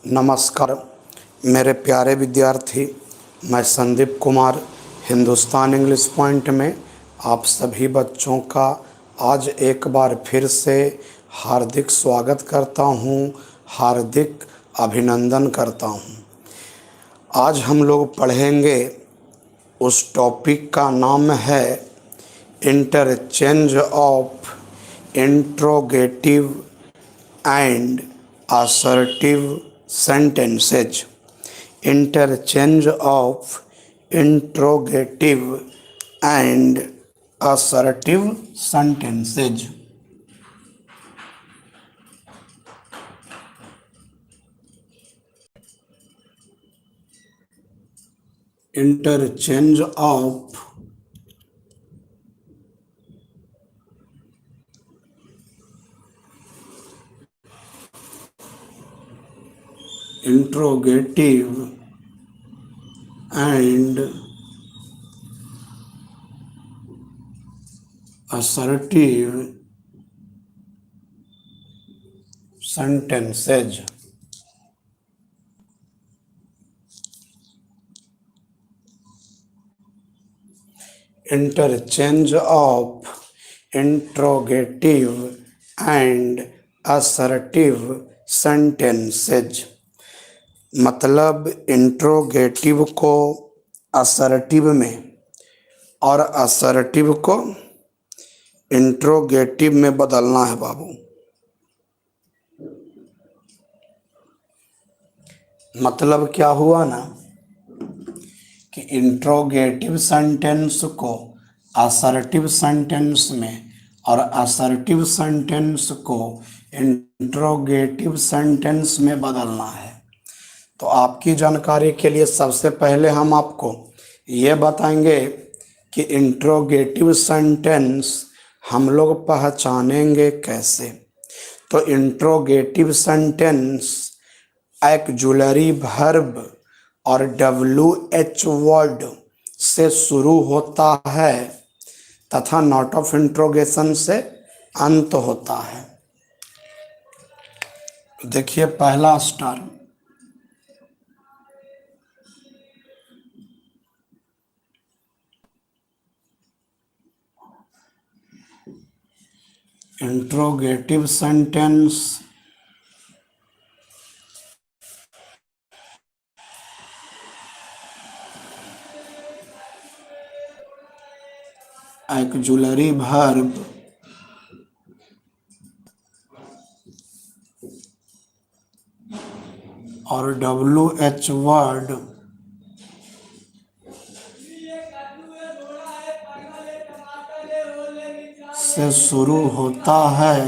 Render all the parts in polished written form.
नमस्कार मेरे प्यारे विद्यार्थी, मैं संदीप कुमार हिंदुस्तान इंग्लिश पॉइंट में आप सभी बच्चों का आज एक बार फिर से हार्दिक स्वागत करता हूं, हार्दिक अभिनंदन करता हूं। आज हम लोग पढ़ेंगे, उस टॉपिक का नाम है interchange of interrogative and assertive sentences. Interchange of interrogative and assertive sentences. Interchange of interrogative and assertive sentences. Interchange of interrogative and assertive sentences मतलब इंट्रोगेटिव को असर्टिव में और असर्टिव को इंट्रोगेटिव में बदलना है बाबू। मतलब क्या हुआ ना कि इंट्रोगेटिव सेंटेंस को असर्टिव सेंटेंस में और असर्टिव सेंटेंस को इंट्रोगेटिव सेंटेंस में बदलना है। तो आपकी जानकारी के लिए सबसे पहले हम आपको ये बताएंगे कि इंट्रोगेटिव सेंटेंस हम लोग पहचानेंगे कैसे। तो इंट्रोगेटिव सेंटेंस एक्जुलरी वर्ब और WH वर्ड से शुरू होता है तथा नॉट ऑफ इंट्रोगेशन से अंत होता है। देखिए पहला star, interrogative sentence auxiliary verb और WH वर्ड से शुरू होता है।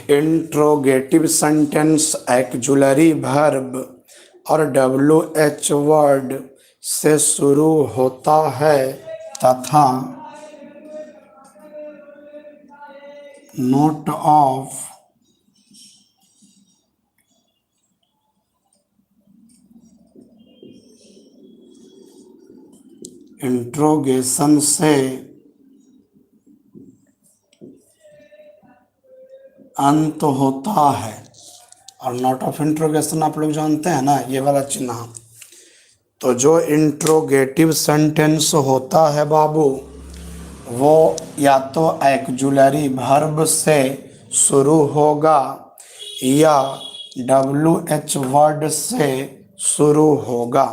इंट्रोगेटिव सेंटेंस एक्जुलरी वर्ब और WH वर्ड से शुरू होता है तथा नोट ऑफ इंट्रोगेशन से अंत होता है। और नोट ऑफ इंट्रोगेशन आप लोग जानते हैं ना, ये वाला चिन्ह। तो जो इंट्रोगेटिव सेंटेंस होता है बाबू, वो या तो एक्जुलरी वर्ब से शुरू होगा या WH वर्ड से शुरू होगा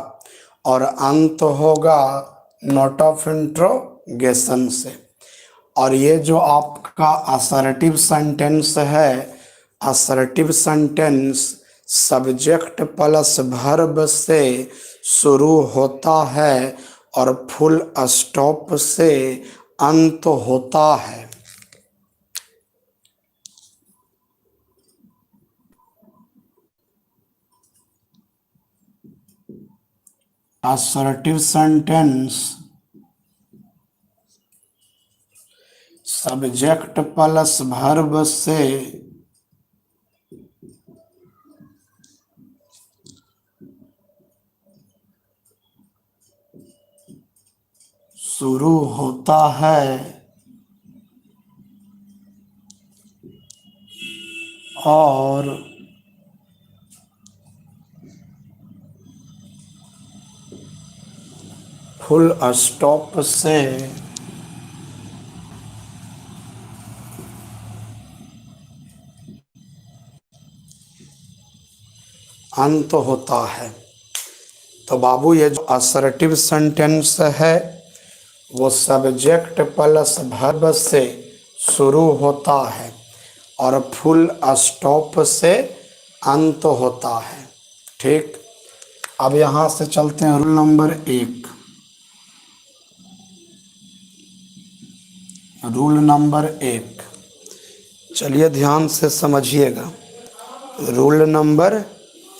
और अंत होगा नोट ऑफ इंट्रोगेशन से। और ये जो आपका असर्टिव सेंटेंस है, assertive sentence subject plus verb से शुरू होता है और फुल स्टॉप से अंत होता है। Assertive sentence subject plus verb से शुरू होता है और फुल स्टॉप से अंत होता है। तो बाबू ये जो असर्टिव सेंटेंस है वो सब्जेक्ट प्लस वर्ब से शुरू होता है और फुल स्टॉप से अंत होता है। ठीक, अब यहाँ से चलते हैं रूल नंबर 1। रूल नंबर 1, चलिए ध्यान से समझिएगा। रूल नंबर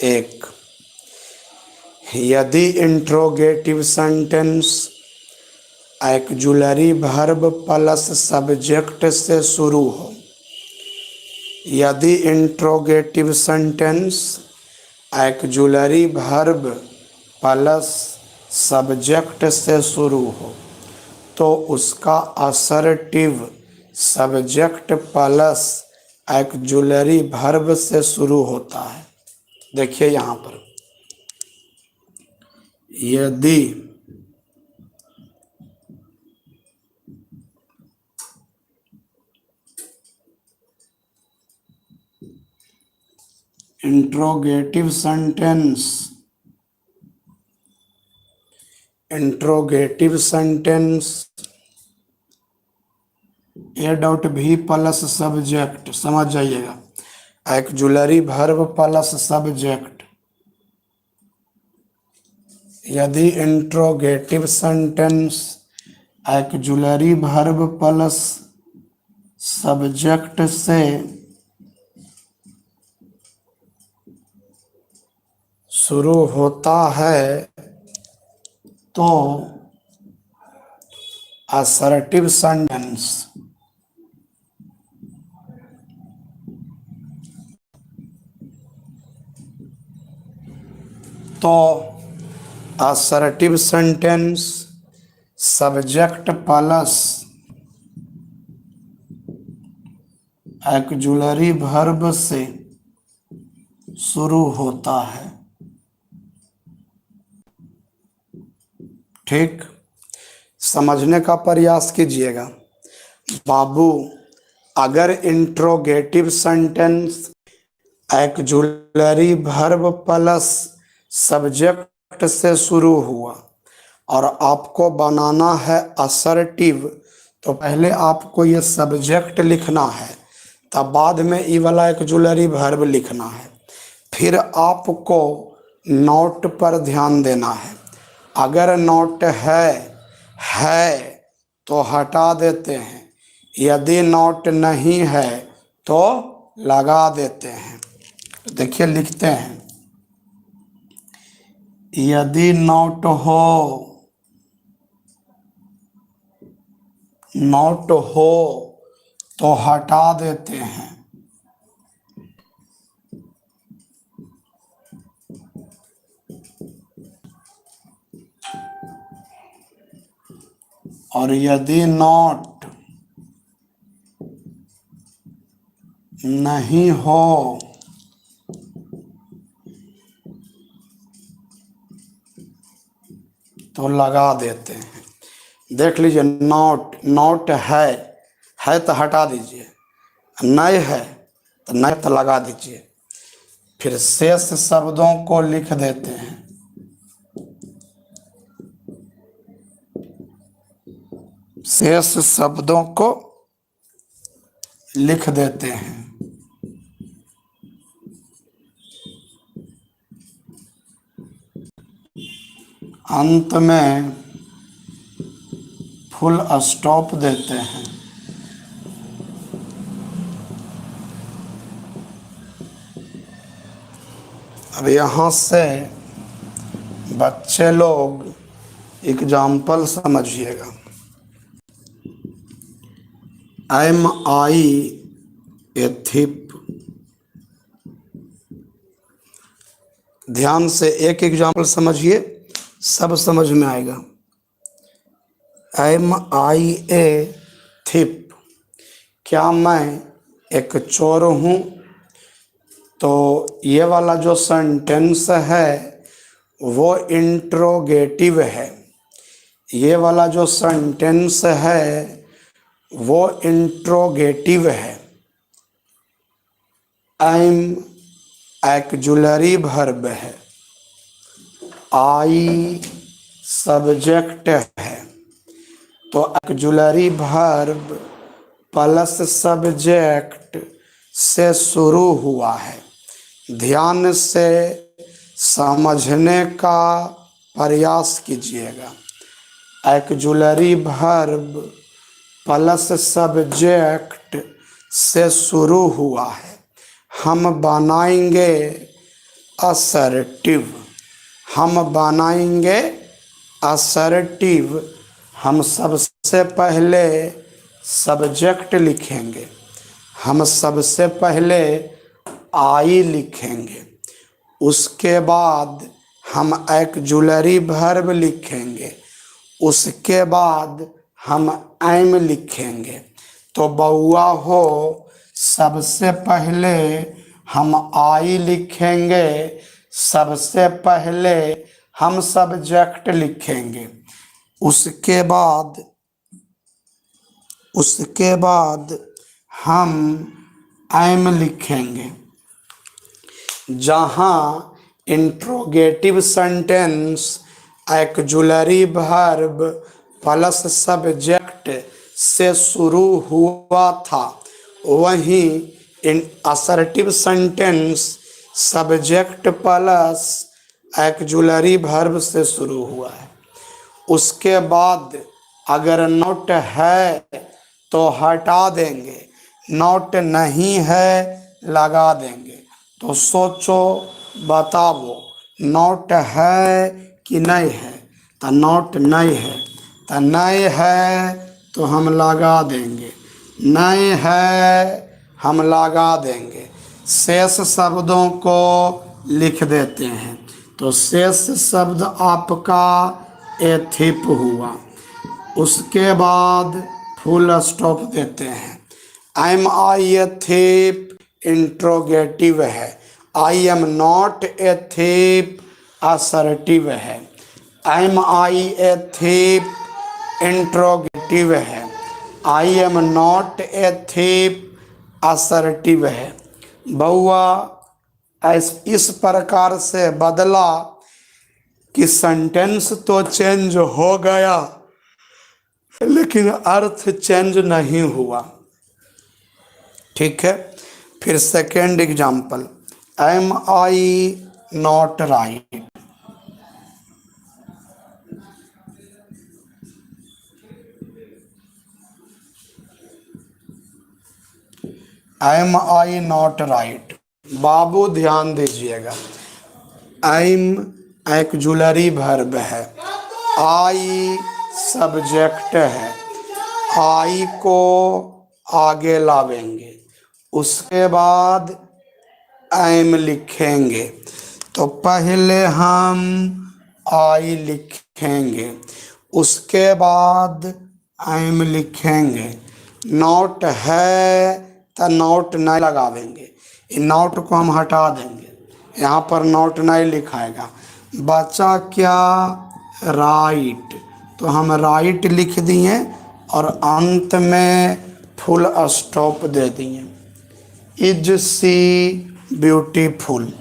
1, यदि interrogative sentence auxiliary verb plus subject से शुरू हो, यदि interrogative sentence auxiliary verb plus subject से शुरू हो तो उसका assertive subject plus auxiliary verb से शुरू होता है। देखिए यहाँ पर, यदि इंट्रोगेटिव सेंटेंस ए डॉट भी प्लस सब्जेक्ट, समझ जाइएगा, एक्जुलरी वर्ब प्लस सब्जेक्ट, यदि interrogative sentence auxiliary verb plus subject से शुरू होता है तो assertive sentence assertive sentence subject plus auxiliary verb से शुरू होता है। ठीक, समझने का प्रयास कीजिएगा। बाबू, अगर interrogative sentence auxiliary verb plus subject से शुरू हुआ और आपको बनाना है असर्टिव, तो पहले आपको ये सब्जेक्ट लिखना है, तब बाद में ई वाला एक्जुलरी वर्ब लिखना है। फिर आपको नोट पर ध्यान देना है। अगर नोट है तो हटा देते हैं, यदि नोट नहीं है तो लगा देते हैं। देखिए लिखते हैं, यदि नोट हो तो हटा देते हैं, और यदि नोट नहीं हो तो लगा देते हैं। देख लीजिए, नोट है तो हटा दीजिए, नहीं है तो नहीं तो लगा दीजिए। फिर शेष शब्दों को लिख देते हैं। शेष शब्दों को लिख देते हैं। अंत में फुल स्टॉप देते हैं। अब यहाँ से बच्चे लोग एग्जाम्पल समझिएगा। एम आई ए थिप, ध्यान से एक एग्जाम्पल समझिए, सब समझ में आएगा। एम आई ए थिप, क्या मैं एक चोर हूँ? तो ये वाला जो सेंटेंस है वो इंट्रोगेटिव है। ये वाला जो सेंटेंस है वो इंट्रोगेटिव है। एम एक्जुलरी वर्ब है। आई सब्जेक्ट है। तो एक्जुलरी वर्ब प्लस सब्जेक्ट से शुरू हुआ है। ध्यान से समझने का प्रयास कीजिएगा। एक्जुलरी वर्ब प्लस सब्जेक्ट से शुरू हुआ है। हम बनाएंगे असर्टिव। हम बनाएंगे असर्टिव। हम सबसे पहले सब्जेक्ट लिखेंगे। हम सबसे पहले आई लिखेंगे। उसके बाद हम एक्जुलरी वर्ब लिखेंगे। उसके बाद हम एम लिखेंगे। तो बउआ हो, सबसे पहले हम आई लिखेंगे। सबसे पहले हम सब्जेक्ट लिखेंगे। उसके बाद हम एम लिखेंगे। जहाँ interrogative sentence auxiliary verb plus subject से शुरू हुआ था, वहीं in assertive sentence subject plus auxiliary verb से शुरू हुआ है। उसके बाद अगर नॉट है तो हटा देंगे, नॉट नहीं है लगा देंगे। तो सोचो, बताओ, नॉट है कि नहीं है? तो नॉट नहीं है, तो नहीं है तो हम लगा देंगे। नहीं है हम लगा देंगे। शेष शब्दों को लिख देते हैं। तो शेष शब्द आपका एथिप हुआ। उसके बाद फुल स्टॉप देते हैं। M I a thief interrogative है। I am not a thief assertive है। Am I a thief interrogative है। I am not a thief assertive है। बउआ इस प्रकार से बदला कि सेंटेंस तो चेंज हो गया लेकिन अर्थ चेंज नहीं हुआ। ठीक है, फिर second example, am I not right. Am I not right. बाबू ध्यान दीजिएगा। एम एक्जुलरी वर्ब है। आई सब्जेक्ट है। आई को आगे लावेंगे। उसके बाद एम लिखेंगे। तो पहले हम आई लिखेंगे। उसके बाद एम लिखेंगे। नॉट है तो नॉट नहीं लगावेंगे। इन नॉट को हम हटा देंगे। यहाँ पर नॉट नहीं लिखाएगा। बचा क्या? राइट। तो हम राइट लिख दिए और अंत में फुल स्टॉप दे दिए। Is sea beautiful.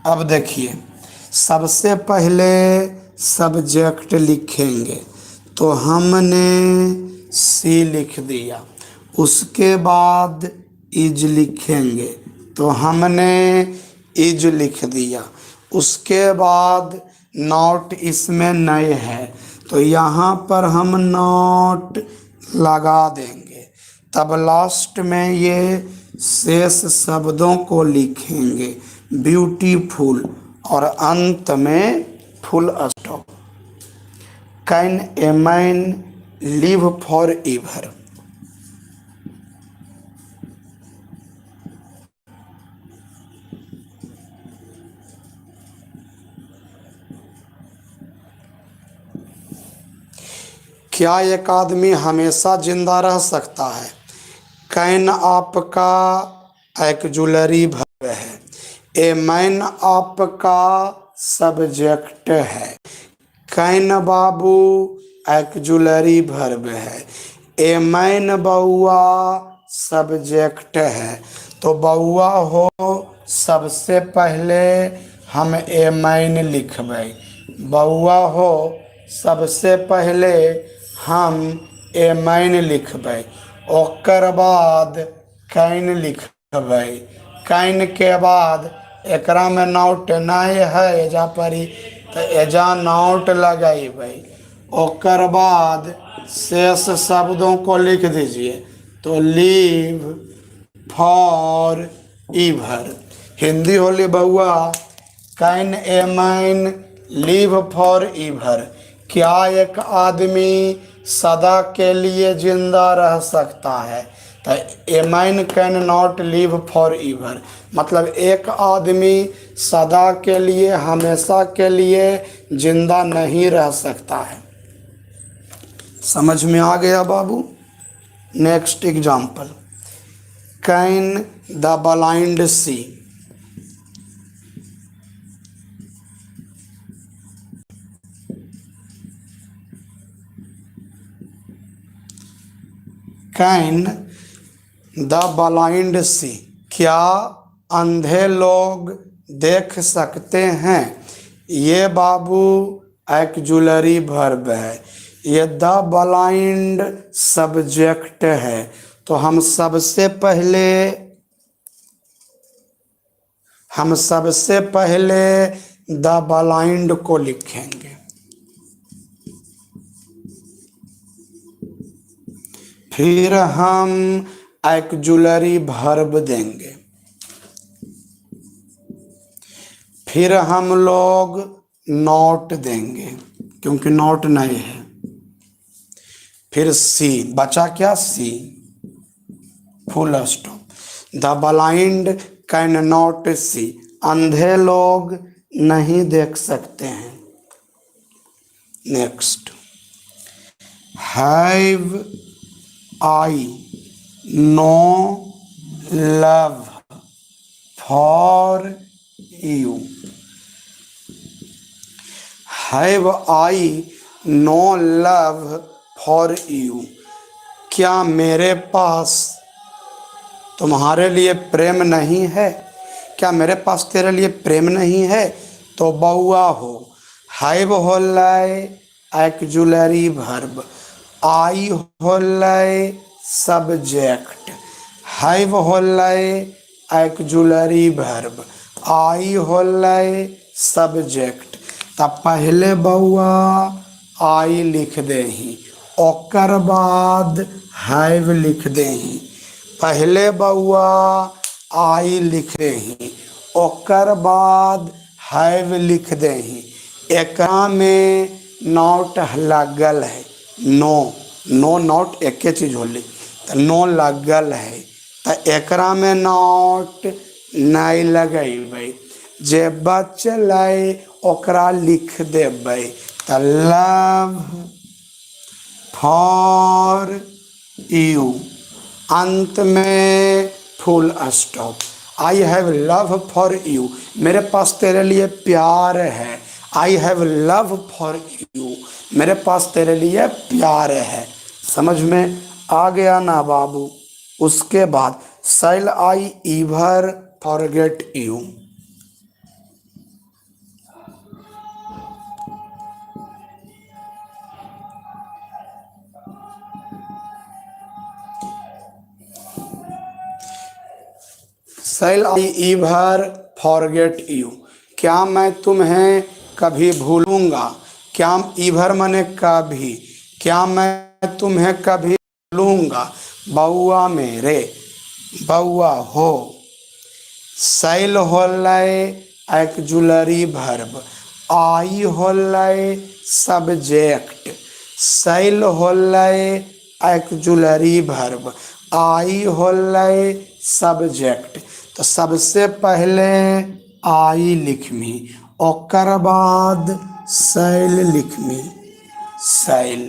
अब देखिए, सबसे पहले सब्जेक्ट लिखेंगे तो हमने सी लिख दिया। उसके बाद इज लिखेंगे तो हमने इज लिख दिया। उसके बाद नॉट इसमें नहीं है तो यहाँ पर हम नॉट लगा देंगे। तब लास्ट में ये शेष शब्दों को लिखेंगे, ब्यूटीफुल, और अंत में full stop. Can a man live for ever. क्या एक आदमी हमेशा जिंदा रह सकता है? कैन आपका एक्जुलरी वर्ब है। ए मैन आपका सब्जेक्ट है। कैन बाबू एक्जुलरी वर्ब है। ए मैन बउआ सब्जेक्ट है। तो बउआ हो सबसे पहले हम ए मैन लिखबै। बउआ हो सबसे पहले हम ए मैन लिखबै। ओकर बाद कैन लिखबै। कैन के बाद एकरा में नॉट नहीं है एजा परी तो एजा नॉट लगेबै। ओकर बाद शेष शब्दों को लिख दीजिए। तो लीव फॉर ईवर। हिंदी होली बउआ can a man live for ever. क्या एक आदमी सदा के लिए जिंदा रह सकता है? तो a man can not live for ever मतलब एक आदमी सदा के लिए हमेशा के लिए जिंदा नहीं रह सकता है। समझ में आ गया बाबू? Next example, can the blind see. Can the blind see. क्या अंधे लोग देख सकते हैं? ये बाबू एक्जुलरी वर्ब है। ये द ब्लाइंड सब्जेक्ट है। तो हम सबसे पहले द ब्लाइंड को लिखेंगे। फिर हम एक्जुलरी वर्ब देंगे। फिर हम लोग नॉट देंगे क्योंकि नॉट नहीं है। फिर सी बचा क्या? See full stop. The blind can not see. अंधे लोग नहीं देख सकते हैं। Next, have I no love for you. Have I no love for you. क्या मेरे पास तुम्हारे लिए प्रेम नहीं है? क्या मेरे पास तेरे लिए प्रेम नहीं है? तो बउआ हो हैव होलै एक्जुलरी वर्ब। आई होलै सब्जेक्ट। हैव होलै एक्जुलरी वर्ब। आई होलै सब्जेक्ट। तब पहले बउआ आई लिख देही। ओकर बाद हैव लिख देही। पहले बउआ आई लिख देही। ओकर बाद हैव लिख देही। एकरा में नॉट लगल है। नो नॉट एके चीज होली तो नो लगल है तो एकरा में नॉट नहीं लगेबै। जे बचलै ओकरा लिख देबै। तो लव फॉर यू अंत में full stop. I have love for you. मेरे पास तेरे लिए प्यार है। I have love for you. मेरे पास तेरे लिए प्यार है। समझ में आ गया ना बाबू? उसके बाद shall I ever forget you. Shall I ever forget you. क्या मैं तुम्हें कभी भूलूंगा? क्या ईवर मने कभी। क्या मैं तुम्हें कभी भूलूंगा? बउआ मेरे बउआ हो। शैल होलै एक्जुलरी वर्ब। आई होलै सब्जेक्ट। शैल होलै एक्जुलरी वर्ब। आई होलै सब्जेक्ट। तो सबसे पहले आई लिखमी। ओकर बाद शैल लिखमी। शैल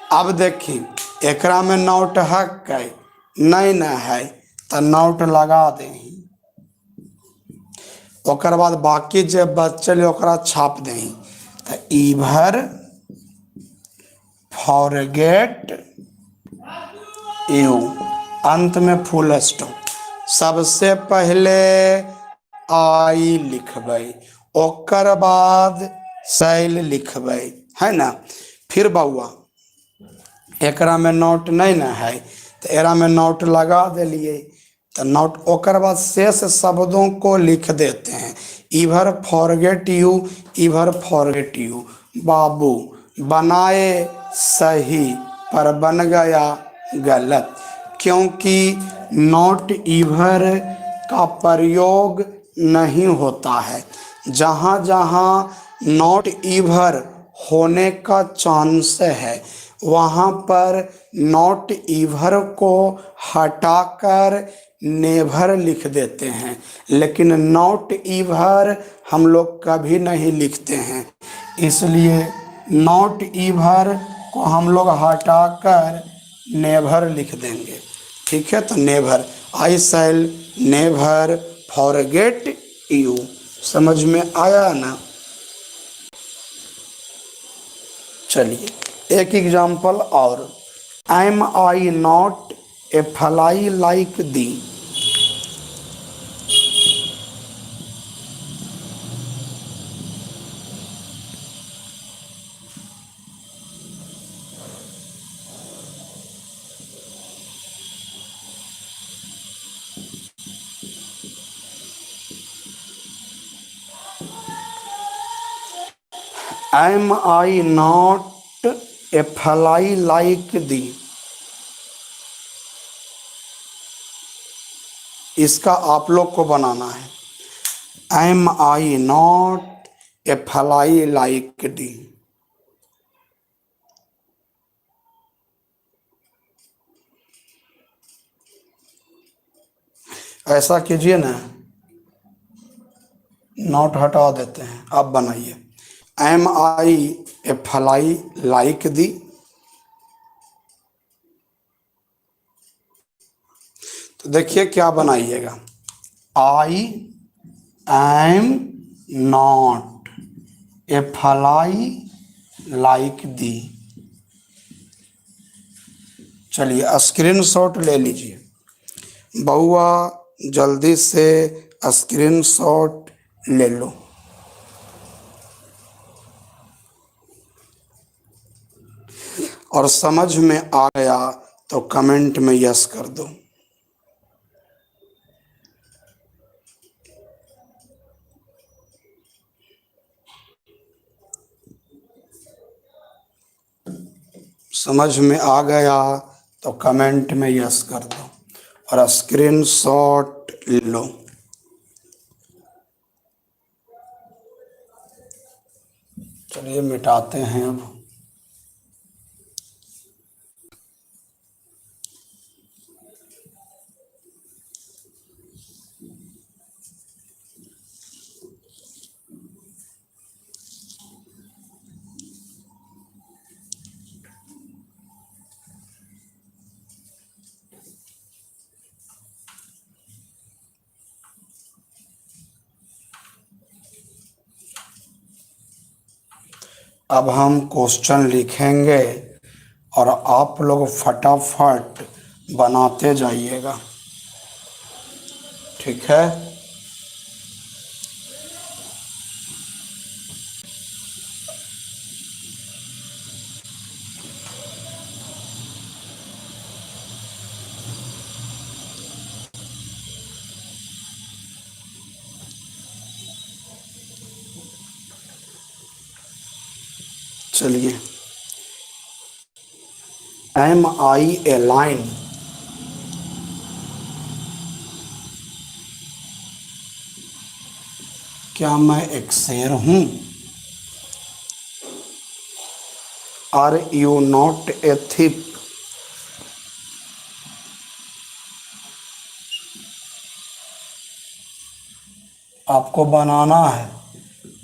अब देखी एकरा में नोट है कई नहीं न है तो नोट लगा दे। ओकर बाद बाकी जे बचल ओकरा छाप दे। तो इभर फॉरगेट यू अंत में फुल स्टॉप। सबसे पहले आई लिखबै ओकर बाद शैल लिखबै है ना। फिर बउआ एकरा में नोट नहीं न है तो एकरा में नोट लगा दिलिए। तो नोट ओकर बाद शेष शब्दों को लिख देते हैं। Ever forget you ever forget you. बाबू बनाए सही पर बन गया गलत, क्योंकि नॉट इभर का प्रयोग नहीं होता है। जहाँ जहाँ नॉट इभर होने का चांस है वहाँ पर नॉट इभर को हटाकर नेभर लिख देते हैं, लेकिन नॉट इभर हम लोग कभी नहीं लिखते हैं। इसलिए नॉट इभर को हम लोग हटाकर नेभर लिख देंगे। ठीक है, तो never, I shall never forget you. समझ में आया ना। चलिए एक एग्जाम्पल और। Am I not a fly like thee. Am I not a fly like thee, इसका आप लोग को बनाना है। Am I not a fly like thee. ऐसा कीजिए ना, नॉट हटा देते हैं, अब बनाइए। Am I a fly like thee. तो देखिए क्या बनाइएगा। I am not a fly like दी। चलिए स्क्रीनशॉट ले लीजिए बउआ, जल्दी से स्क्रीनशॉट ले लो। और समझ में आ गया तो कमेंट में यस कर दो। समझ में आ गया तो कमेंट में यस कर दो और स्क्रीनशॉट लो। चलिए मिटाते हैं अब। अब हम क्वेश्चन लिखेंगे और आप लोग फटाफट बनाते जाइएगा। ठीक है, चलिए। एम आई ए लाइन, क्या मैं एक शेर हूं? Are you not a thief? आपको बनाना है,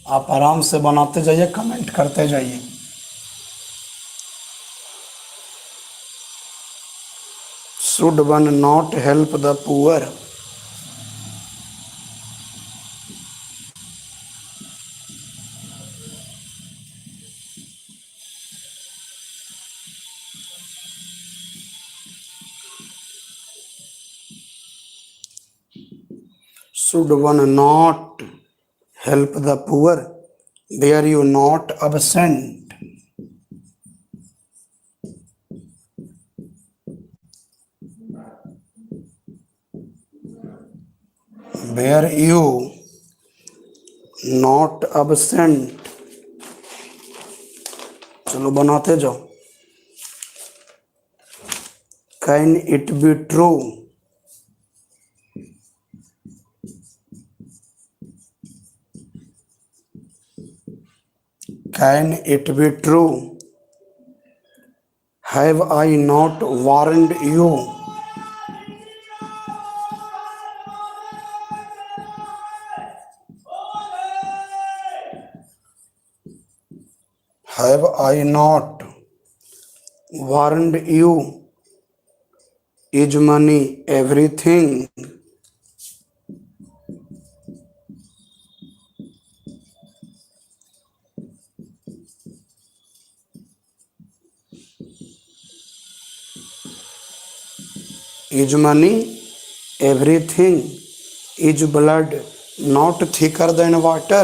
आप आराम से बनाते जाइए, कमेंट करते जाइए। Should one not help the poor? Should one not help the poor? Were you not absent? Were you not absent? चलो बनाते जाओ. Can it be true? Can it be true? Have I not warned you? Have I not warned you? Is money everything? Is money everything? Is blood not thicker than water?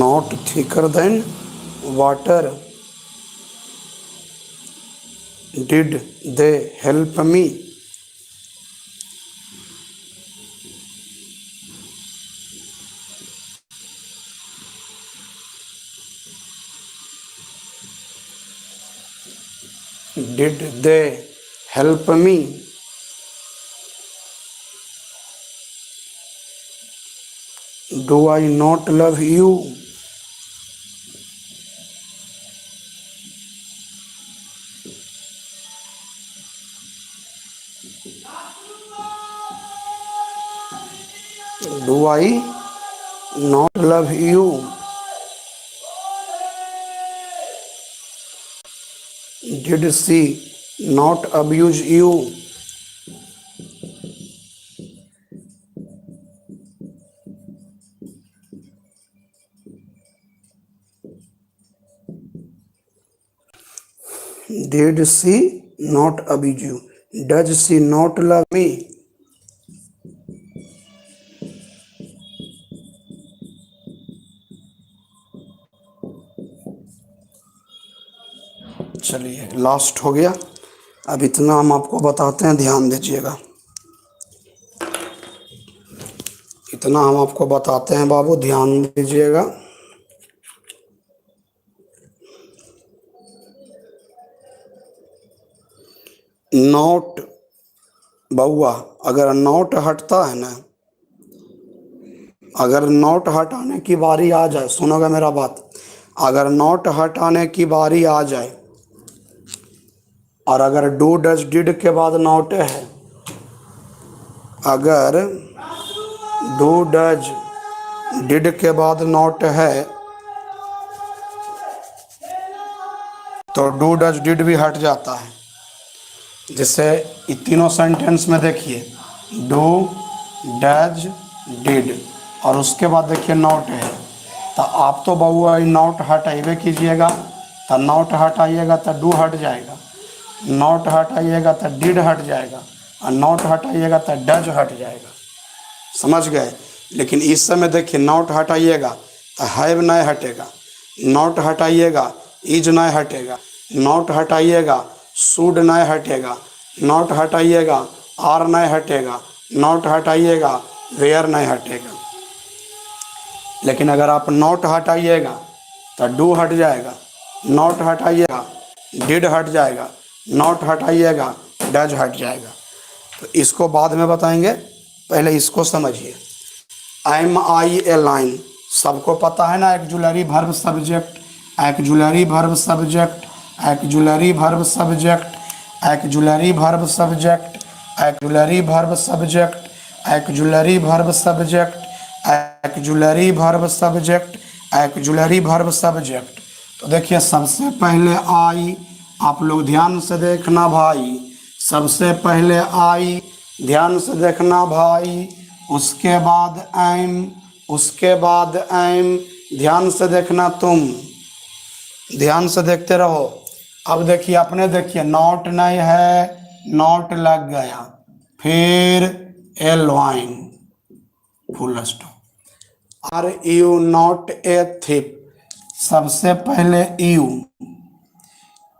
Not thicker than water. Did they help me? Did they help me? Do I not love you? Do I not love you? Did she not abuse you? Did she not abuse you? Does she not love me? चलिए last हो गया. अब इतना हम आपको बताते हैं, ध्यान दीजिएगा. इतना हम आपको बताते हैं बाबू, ध्यान दीजिएगा. नोट बउआ, अगर नोट हटता है ना, अगर नोट हटाने की बारी आ जाए, सुनोगे मेरा बात, अगर नोट हटाने की बारी आ जाए और अगर डू डज डिड के बाद नोट है, अगर डू डज डिड के बाद नोट है तो डू डज डिड भी हट जाता है. जैसे तीनों सेंटेंस में देखिए, डू डज डिड और उसके बाद देखिए नॉट है, तो आप तो बउआ नॉट हटाइए कीजिएगा. तो नॉट हटाइएगा तो डू हट जाएगा, नॉट हटाइएगा तो डिड हट जाएगा, और नॉट हटाइएगा तो डज हट जाएगा. समझ गए. लेकिन इस समय देखिए, नॉट हटाइएगा तो हैव नहीं हटेगा, नॉट हटाइएगा इज नहीं हटेगा, नॉट हटाइएगा शुड नहीं हटेगा, नॉट हटाइएगा आर नहीं हटेगा, नॉट हटाइएगा वेयर नहीं हटेगा. लेकिन अगर आप नॉट हटाइएगा तो डू हट जाएगा, नॉट हटाइएगा डिड हट जाएगा, नॉट हटाइएगा डज हट जाएगा. तो इसको बाद में बताएंगे, पहले इसको समझिए. एम आई ए लाइन, सबको पता है ना, auxiliary verb subject, auxiliary verb subject, auxiliary verb subject, auxiliary verb subject, auxiliary verb subject, auxiliary verb subject, auxiliary verb subject, auxiliary verb subject. तो देखिए सबसे पहले आई, आप लोग ध्यान से देखना भाई, सबसे पहले आई, ध्यान से देखना भाई, उसके बाद एम, उसके बाद एम, ध्यान से देखना तुम, ध्यान से देखते रहो। अब देखिए अपने देखिए नॉट नहीं है, नॉट लग गया, फिर एल वाइन full stop. Are you not a thief, सबसे पहले यू,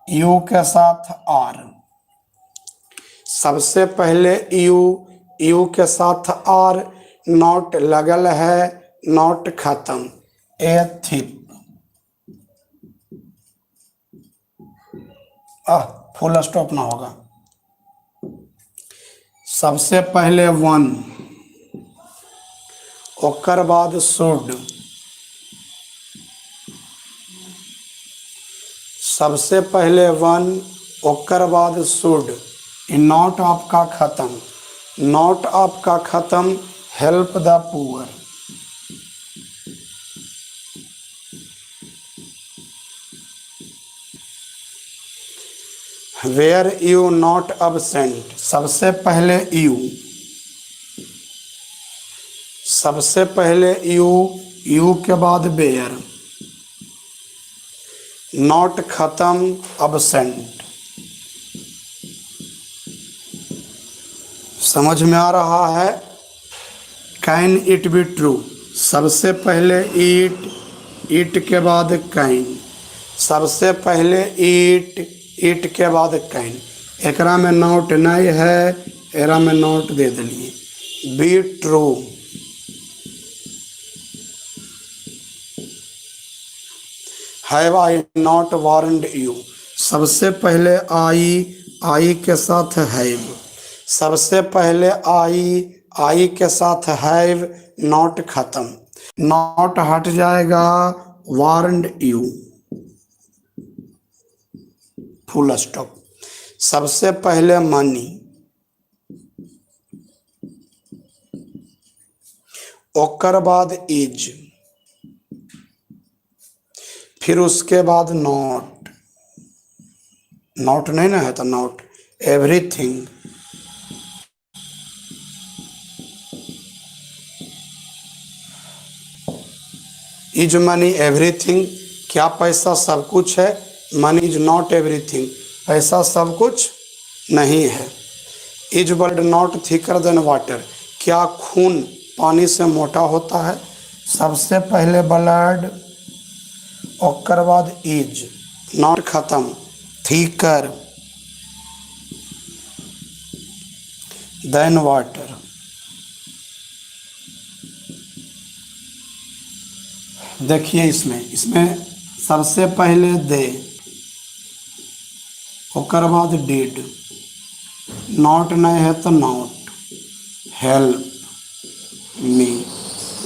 यू के साथ आर, सबसे पहले यू, यू के साथ आर, नॉट लगल है, नॉट खत्म, ए थिप, फुल स्टॉप ना होगा। सबसे पहले वन, ओकर बाद शुड, सबसे पहले वन, ओकर बाद शुड, नॉट आपका खत्म, नॉट आपका खत्म, help the poor, were you not absent, सबसे पहले यू, सबसे पहले यू, यू के बाद वेयर, नॉट खत्म, अब्सेंट। समझ में आ रहा है? कैन इट बी ट्रू, सबसे पहले ईट, ईट के बाद कैन, सबसे पहले ईट, ईट के बाद कैन, एकरा में नॉट नहीं है, एकरा में नॉट दे दिलिए, be true, have I not warned you, सबसे पहले आई, आई के साथ हैव, सबसे पहले आई के साथ हैव, नॉट खत्म, नॉट हट जाएगा, वार्नड यू फुल स्टॉप। सबसे पहले मनी, ओकर बाद इज, फिर उसके बाद नॉट, नॉट नहीं ना है तो not, everything, is money everything, क्या पैसा सब कुछ है, मनी इज नॉट एवरीथिंग, पैसा सब कुछ नहीं है। Is blood not thicker than water, क्या खून पानी से मोटा होता है, सबसे पहले ब्लड, ओकर बाद इज, नॉट खत्म, थिकर देन वाटर। देखिए इसमें सबसे पहले दे, ओकर बाद डिड, नॉट नहीं है तो not, help me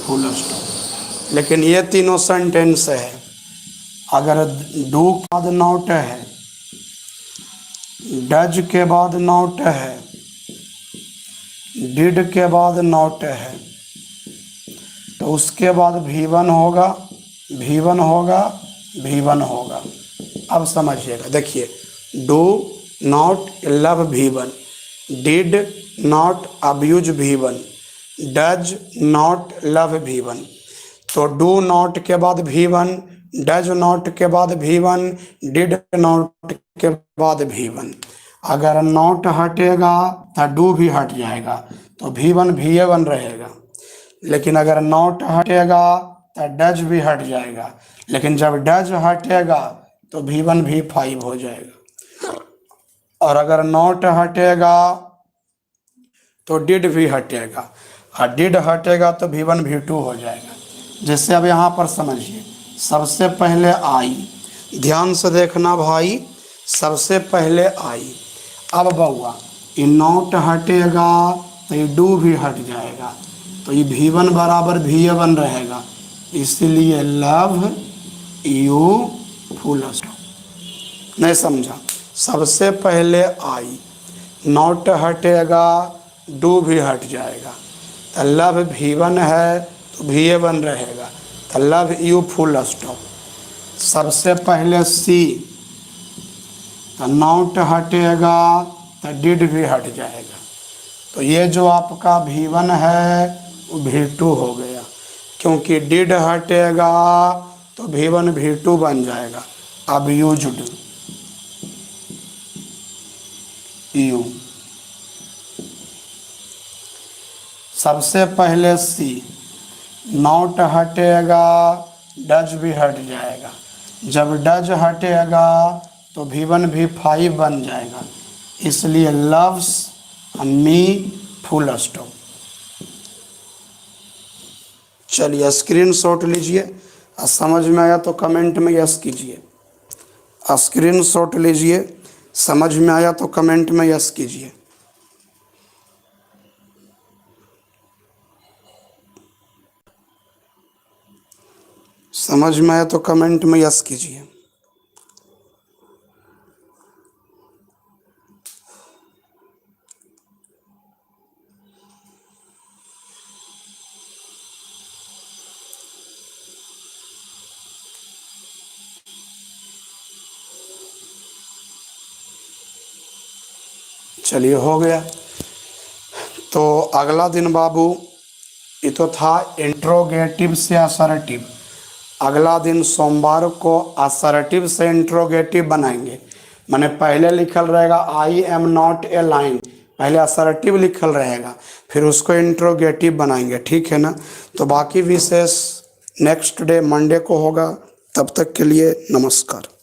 full stop. लेकिन ये तीनों सेंटेंस है, अगर डू के बाद नॉट है, डज के बाद नॉट है, डिड के बाद नॉट है, तो उसके बाद V1 होगा, V1 होगा, V1 होगा। अब समझिएगा, देखिए do not love V1, did not abuse V1, does not love V1, तो डू नॉट के बाद V1, डज नॉट के बाद V1, डिड नॉट के बाद V1। अगर नॉट हटेगा तो डू भी हट जाएगा, तो V1 VA1 रहेगा। लेकिन अगर नॉट हटेगा तो डज भी हट जाएगा, लेकिन जब डज हटेगा तो V1 V5 हो जाएगा। और अगर नॉट हटेगा तो डिड भी हटेगा, और डिड हटेगा तो V1 V2 हो जाएगा। जैसे अब यहाँ पर समझिए, सबसे पहले आई, ध्यान से देखना भाई, सबसे पहले आई। अब बउआ ये नॉट हटेगा तो ये डू भी हट जाएगा, तो ये V1 बराबर VA1 रहेगा, इसलिए लव यू फुल स्टॉप। नहीं समझा? सबसे पहले आई, नॉट हटेगा, डू भी हट जाएगा, तो लव V1 है तो VA1 रहेगा, तो लव यू फुल स्टॉप। सबसे पहले सी, तो नॉट हटेगा तो डिड भी हट जाएगा, तो ये जो आपका V1 है वो V2 हो गया, क्योंकि डिड हटेगा तो V1 V2 बन जाएगा। अब यूज्ड, यू, सबसे पहले सी, नॉट हटेगा, डज भी हट जाएगा, जब डज हटेगा तो V1 V5 बन जाएगा, इसलिए लव्स मी फुल स्टॉप। चलिए स्क्रीनशॉट लीजिए, और समझ में आया तो कमेंट में यस कीजिए। स्क्रीनशॉट लीजिए, समझ में आया तो कमेंट में यस कीजिए। समझ में आया तो कमेंट में यस कीजिए। चलिए हो गया। तो अगला दिन बाबू, ये तो था इंट्रोगेटिव से असर्टिव। अगला दिन सोमवार को असर्टिव से इंट्रोगेटिव बनाएंगे। माने पहले लिखल रहेगा आई एम नॉट ए लाइन, पहले असर्टिव लिखल रहेगा, फिर उसको इंट्रोगेटिव बनाएंगे, ठीक है ना। तो बाकी विशेष नेक्स्ट डे मंडे को होगा। तब तक के लिए नमस्कार।